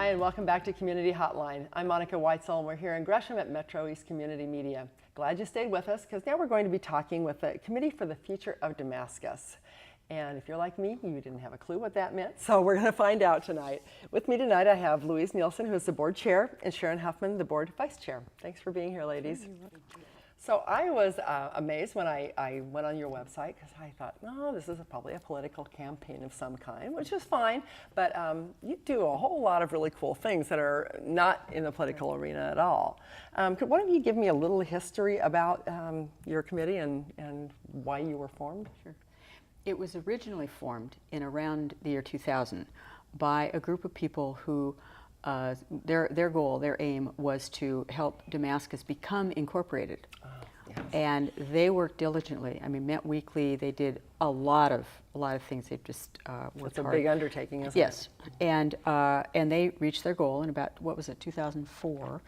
Hi, and welcome back to Community Hotline. I'm Monica Weitzel, and we're here in Gresham at MetroEast Community Media. Glad you stayed with us, because now we're going to be talking with the Committee for the Future of Damascus. And if you're like me, you didn't have a clue what that meant, so we're going to find out tonight. With me tonight, I have Louise Nielsen, who's the board chair, and Sharon Huffman, the board vice chair. Thanks for being here, ladies. So I was amazed when I went on your website, because I thought, no, this is probably a political campaign of some kind, which is fine, but you do a whole lot of really cool things that are not in the political arena at all. Could one of you give me a little history about your committee and why you were formed? Sure. It was originally formed in around the year 2000 by a group of people who their goal, their aim was to help Damascus become incorporated. Yes. And they worked diligently. I mean, met weekly. They did a lot of things. They just worked It's a hard. big undertaking, isn't it? Yes, and they reached their goal in about, what was it, 2004,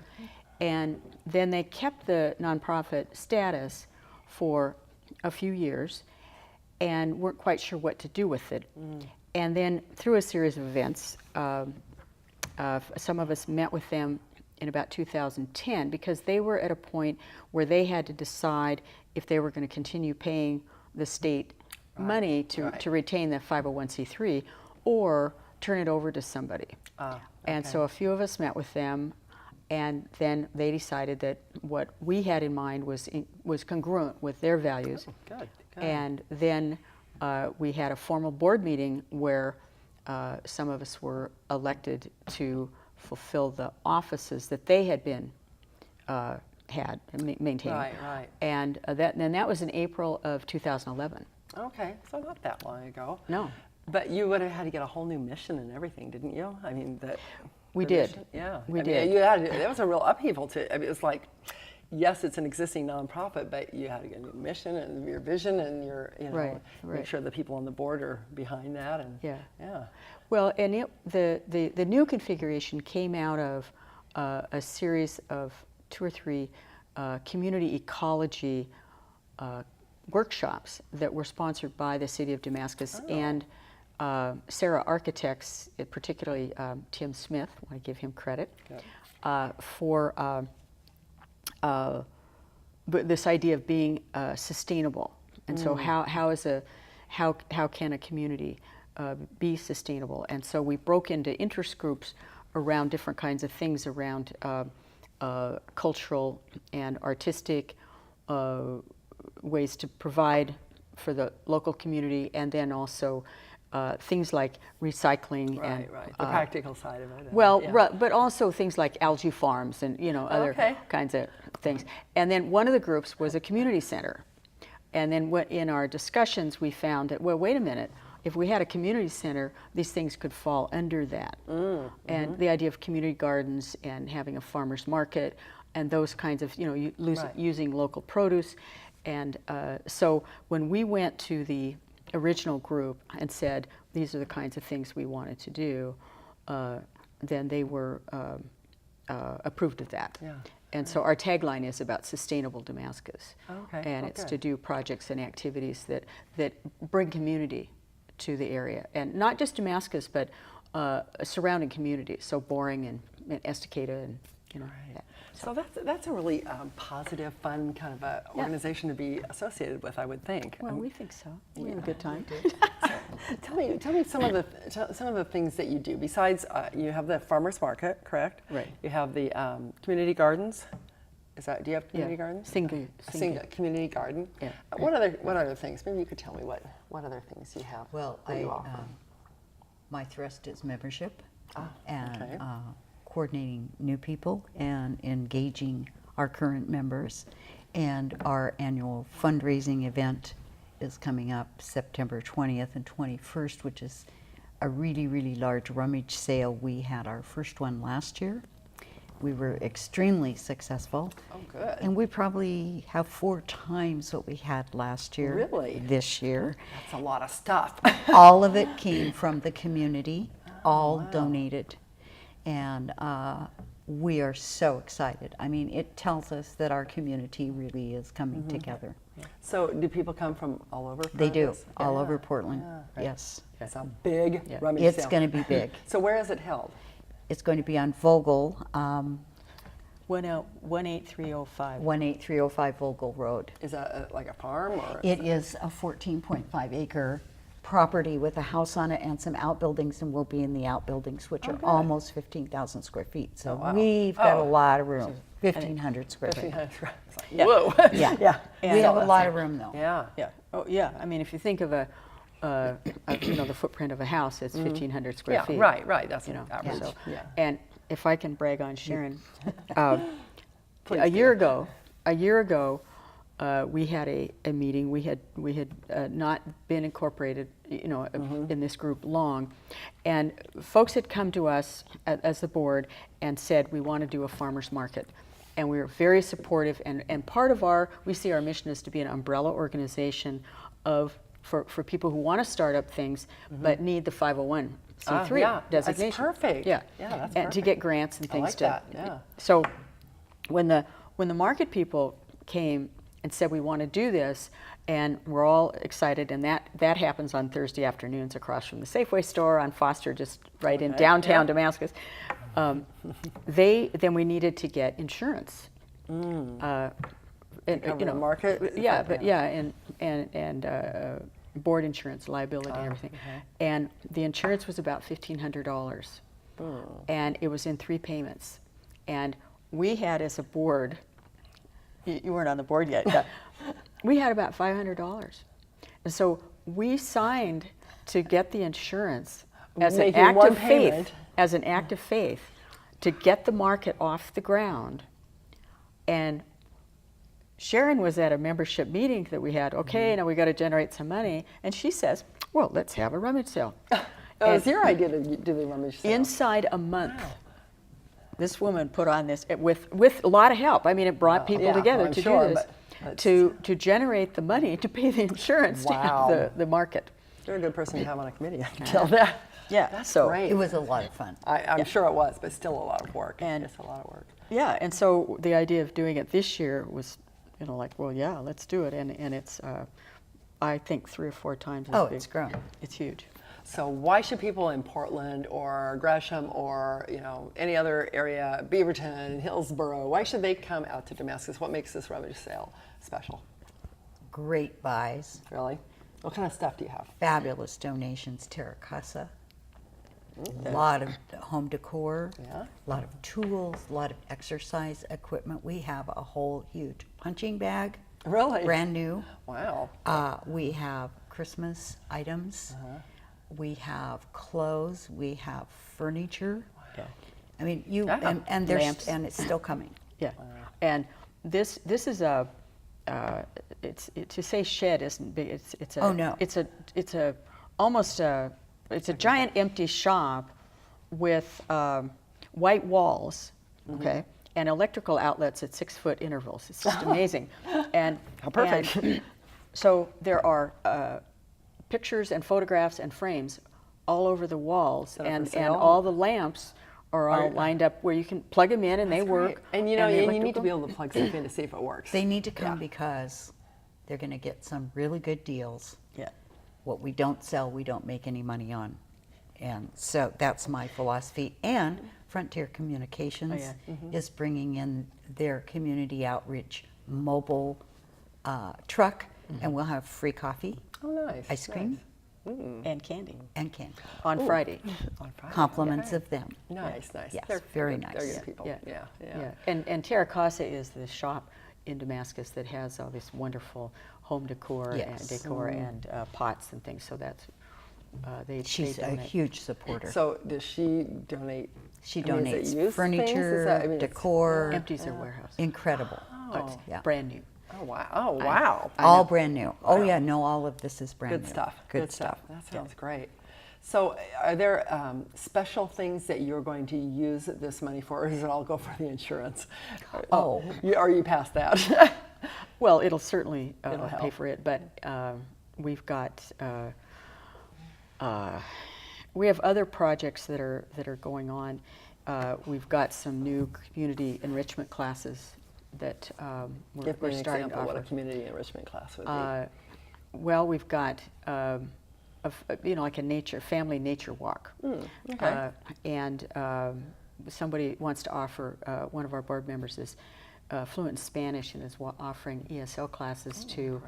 and then they kept the nonprofit status for a few years, and weren't quite sure what to do with it. And then through a series of events, some of us met with them in about 2010, because they were at a point where they had to decide if they were going to continue paying the state money to retain the 501c3 or turn it over to somebody. And so a few of us met with them, and then they decided that what we had in mind was congruent with their values. Good. And then we had a formal board meeting where some of us were elected to fulfill the offices that they had been maintained. Right. And that was in April of 2011. Okay, so not that long ago. No. But you would have had to get a whole new mission and everything, didn't you? I mean, we did. Mission, yeah, we did. There was a real upheaval to. I mean, it's like, yes, it's an existing nonprofit, but you had to get a new mission and your vision and your, make sure the people on the board are behind that. And yeah. Well, and the new configuration came out of a series of 2 or 3 community ecology workshops that were sponsored by the city of Damascus and Sarah Architects, particularly Tim Smith. I want to give him credit for this idea of being sustainable. And so how can a community be sustainable? And so we broke into interest groups around different kinds of things, around cultural and artistic ways to provide for the local community, and then also things like recycling and the practical side of it. But also things like algae farms and other kinds of things. And then one of the groups was a community center. And then in our discussions we found that, well, wait a minute, if we had a community center, these things could fall under that. And the idea of community gardens and having a farmer's market and those kinds of, using local produce. And so when we went to the original group and said, these are the kinds of things we wanted to do, then they were approved of that. And so our tagline is about sustainable Damascus. And it's to do projects and activities that bring community to the area. And not just Damascus, but surrounding communities, so Boring and Estacada and that. So that's a really positive, fun kind of a organization to be associated with, I would think. Well, we think so. We have a good time. Tell me some of the things that you do. Besides, you have the farmers market, correct? Right. You have the community gardens. Do you have community gardens? Single community garden. Yeah. What other things? Maybe you could tell me what other things you have. Well, my thrust is membership and coordinating new people and engaging our current members. And our annual fundraising event is coming up September 20th and 21st, which is a really, really large rummage sale. We had our first one last year. We were extremely successful. Oh, good. And we probably have 4 times what we had last year. Really? This year. That's a lot of stuff. All of it came from the community, all donated. And we are so excited. I mean, it tells us that our community really is coming together. So do people come from all over? They do, all over Portland, yes. It's a big rummage sale. It's going to be big. So where is it held? It's going to be on Vogel, 18305. 18305 Vogel Road. Is that like a farm or? It is a 14.5 acre property with a house on it and some outbuildings, and we'll be in the outbuildings, which are good. almost 15,000 square feet. So wow. we've got a Oh. lot of room, 1,500 square feet. 1,500. It's like, Yeah. whoa. Yeah, And we have a that's lot of room though. Yeah. Yeah. Oh, yeah. I mean, if you think of the footprint of a house, it's 1,500 square Yeah, feet. right. That's You know, average. so, Yeah. and if I can brag on Sharon, Please a do. year ago, we had a meeting. We had not been incorporated, in this group long, and folks had come to us as the board and said we want to do a farmers market, and we were very supportive. And part of we see our mission is to be an umbrella organization for people who want to start up things but need the 501c3 yeah, designation. that's perfect. Yeah, Yeah, that's and to perfect. get grants and I things like that, yeah. So when the market people came and said we want to do this, and we're all excited, and that happens on Thursday afternoons across from the Safeway store on Foster, just right in downtown Damascus. Then we needed to get insurance. Cover the market. And board insurance, liability, and everything. And the insurance was about $1,500, and it was in 3 payments. And we had, as a board, you weren't on the board yet. We had about $500, and so we signed to get the insurance as an Making act one of faith, payment. to get the market off the ground. And Sharon was at a membership meeting that we had. Okay, now we got to generate some money, and she says, "Well, let's have a rummage sale." Oh, it was your idea to do the rummage sale. Inside a month, this woman put on this with a lot of help. I mean, it brought people yeah, together I'm to sure, do this, but to generate the money to pay the insurance to Wow. have the market. You're a good person to have on a committee. I can tell that. Yeah, That's so great. It was a lot of fun. I'm sure it was, but still a lot of work. And- It's a lot of work. yeah, and so the idea of doing it this year was, well, yeah, let's do it, and it's I think 3 or 4 times as Oh, big. it's grown. It's huge. So why should people in Portland or Gresham or any other area, Beaverton, Hillsborough, why should they come out to Damascus? What makes this rummage sale special? Great buys, Really? What kind of stuff do you have? fabulous donations, terra casa, a lot of home decor, Yeah. a lot of tools, a lot of exercise equipment. We have a whole huge punching bag, Really? brand new. Wow. We have Christmas items. We have clothes. We have furniture. Yeah. I mean, Yeah. and there's Lamps. and it's still coming. Yeah, and this is to say shed isn't big. It's a Oh, no. It's a almost it's a giant empty shop with white walls, okay, and electrical outlets at 6-foot intervals. It's just amazing, and How perfect. and so there are pictures and photographs and frames all over the walls, Set up for and sale? all the lamps are all lined up where you can plug them in and they That's work. great. And the you need to electrical- be able to plug stuff in to see if it works. They need to come Yeah. because they're going to get some really good deals. Yeah. What we don't sell, we don't make any money on. And so that's my philosophy. And Frontier Communications is bringing in their community outreach mobile truck, and we'll have free coffee, Oh, nice. ice cream, and candy and candy. on Friday. On Friday. Compliments of them. Nice. Yes, They're very good- They're nice. good people. Yeah. Yeah. And Terra Casa is the shop in Damascus that has all this wonderful home decor Yes. and pots and things. So that's they She's a donate. huge supporter. So does she donate? She I mean, is it donates used things? Is furniture, that- I mean, it's- decor, empties their warehouse. incredible. It's yeah. brand new. Oh wow! Oh wow! All brand new. Oh yeah, no, all of this is brand Good new. stuff. Good stuff. That sounds great. So, are there special things that you're going to use this money for, or does it all go for the insurance? Oh. Are you past that? Well, it'll certainly It'll pay help. for it, but we've got we have other projects that are going on. We've got some new community enrichment classes that Give me we're an starting example to what a offer. community enrichment class would be. Well, we've got like a family nature walk. Okay. And somebody wants to offer, one of our board members is fluent in Spanish and is offering ESL classes to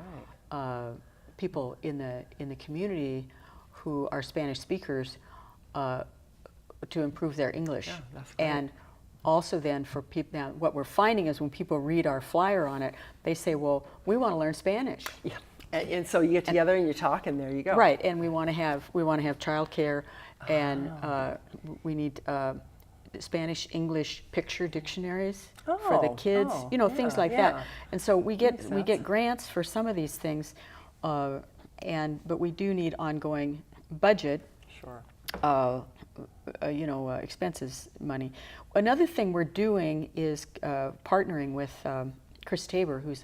people in the community who are Spanish speakers to improve their English. Yeah, that's great. And also then for people, now what we're finding is when people read our flyer on it, they say, well, we want to learn Spanish. Yeah. And so you get together and you talk, and there you go. Right, and we want to have childcare, and we need Spanish English picture dictionaries for the kids, things like that. And so we get grants for some of these things, but we do need ongoing budget. Sure. Expenses money. Another thing we're doing is partnering with Chris Tabor, who's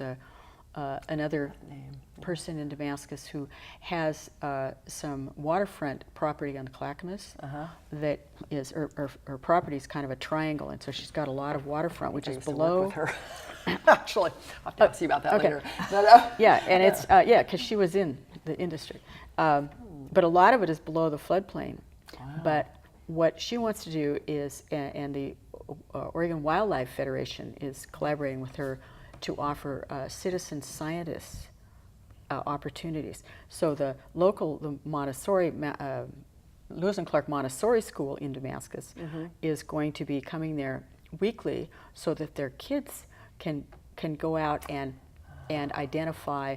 another person in Damascus who has some waterfront property on the Clackamas that is, her property is kind of a triangle, and so she's got a lot of waterfront, which is below. With her. Actually, I'll have to ask you about that later. But, yeah, and it's because she was in the industry, but a lot of it is below the floodplain. Wow. But what she wants to do is, and the Oregon Wildlife Federation is collaborating with her to offer citizen scientists opportunities. So the Montessori, Lewis and Clark Montessori School in Damascus is going to be coming there weekly so that their kids can go out and identify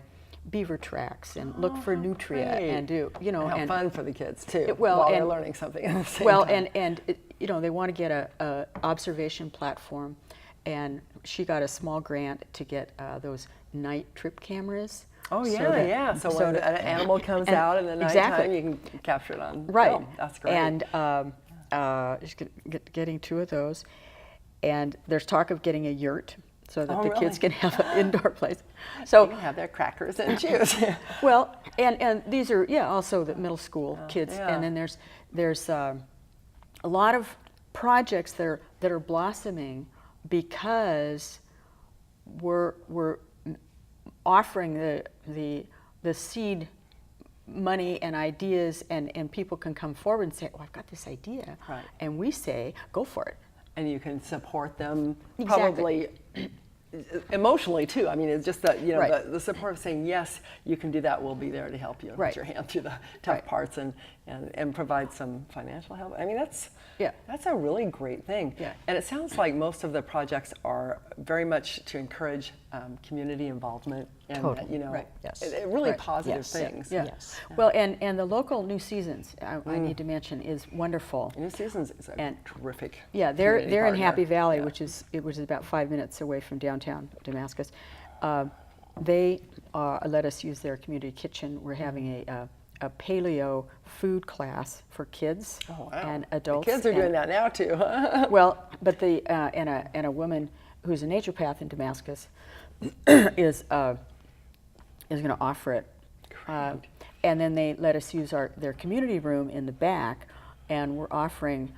beaver tracks and look for nutria and do, and have fun for the kids too, while they're learning something at the same time. and they want to get a observation platform, and she got a small grant to get those night trip camoras. Oh yeah, So when an animal comes out in the nighttime, you can capture it on film. That's great. And just getting 2 of those, and there's talk of getting a yurt so that the kids can have an indoor place. So you can have their crackers and juice. Well, and these are also the middle school kids, and then there's a lot of projects that are blossoming because we're offering the seed money and ideas, and people can come forward and say, oh, I've got this idea, and we say, go for it. And you can support them probably emotionally too. I mean, it's just that the support of saying, yes, you can do that. We'll be there to help you, put your hand through the tough parts and provide some financial help. I mean, that's a really great thing. Yeah. And it sounds like most of the projects are very much to encourage community involvement and really positive things. Yeah. Yes. Well, and the local New Seasons, I need to mention, is wonderful. New Seasons is a terrific. Yeah, they're in Happy Valley, which is about 5 minutes away from downtown Damascus. They let us use their community kitchen. We're having a paleo food class for kids and adults. The kids are doing that now too. Well, but and a woman who's a naturopath in Damascus is going to offer it. And then they let us use their community room in the back, and we're offering.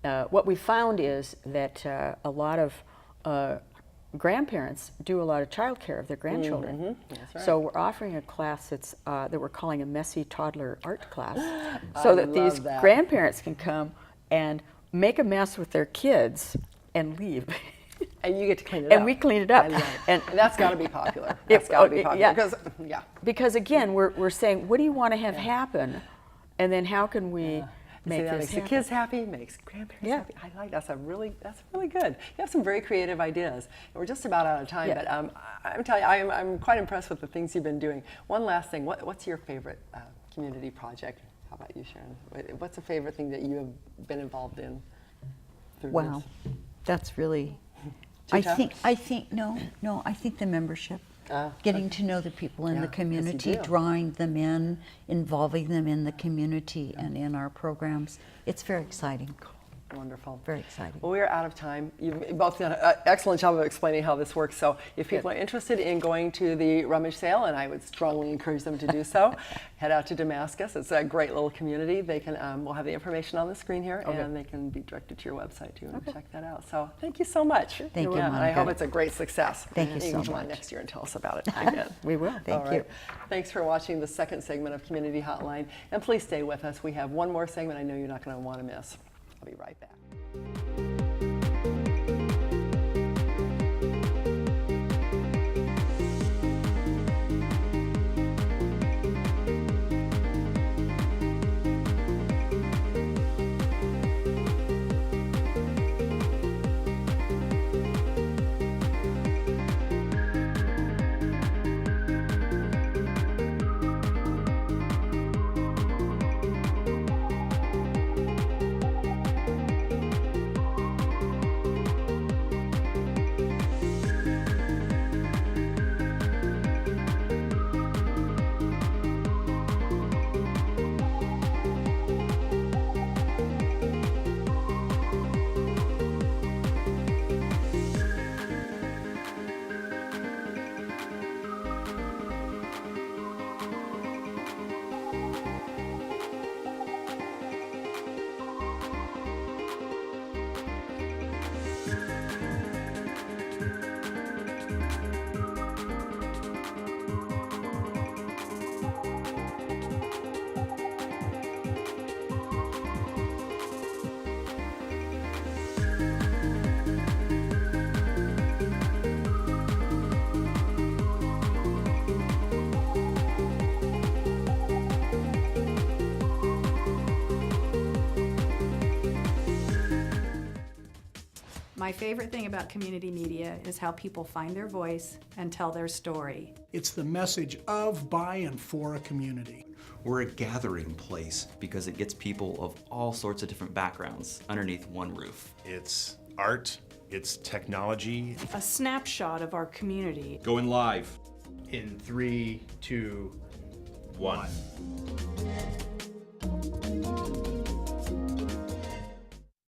What we found is that a lot of grandparents do a lot of child care of their grandchildren. That's right. So we're offering a class that we're calling a messy toddler art class, so that these grandparents can come and make a mess with their kids and leave. And you get to clean it up. And we clean it up. And that's got to be popular. That's got to be popular. Because again, we're saying, what do you want to have happen? And then how can we make this makes happen? the kids happy, makes grandparents happy. I like that's really good. You have some very creative ideas. And we're just about out of time, but I'm telling you, I'm quite impressed with the things you've been doing. One last thing, what's your favorite community project? How about you, Sharon? What's a favorite thing that you have been involved in? Wow, that's really. I think the membership. Getting to know the people in the community, drawing them in, involving them in the community and in our programs. It's very exciting. Wonderful. Very exciting. Well, we are out of time. You've both done an excellent job of explaining how this works. So if people are interested in going to the rummage sale, and I would strongly encourage them to do so, head out to Damascus. It's a great little community. They can, we'll have the information on the screen here, and they can be directed to your website too and check that out. So thank you so much. Thank you, And I Monica. hope it's a great success. Thank you can so come on much. next year and tell us about it again. We will. Thank All you. right. Thanks for watching the second segment of Community Hotline. And please stay with us. We have one more segment I know you're not going to want to miss. I'll be right back. My favorite thing about community media is how people find their voice and tell their story. It's the message of, by, and for a community. We're a gathering place because it gets people of all sorts of different backgrounds underneath one roof. It's art, it's technology. A snapshot of our community. Going live. In 3, 2, 1.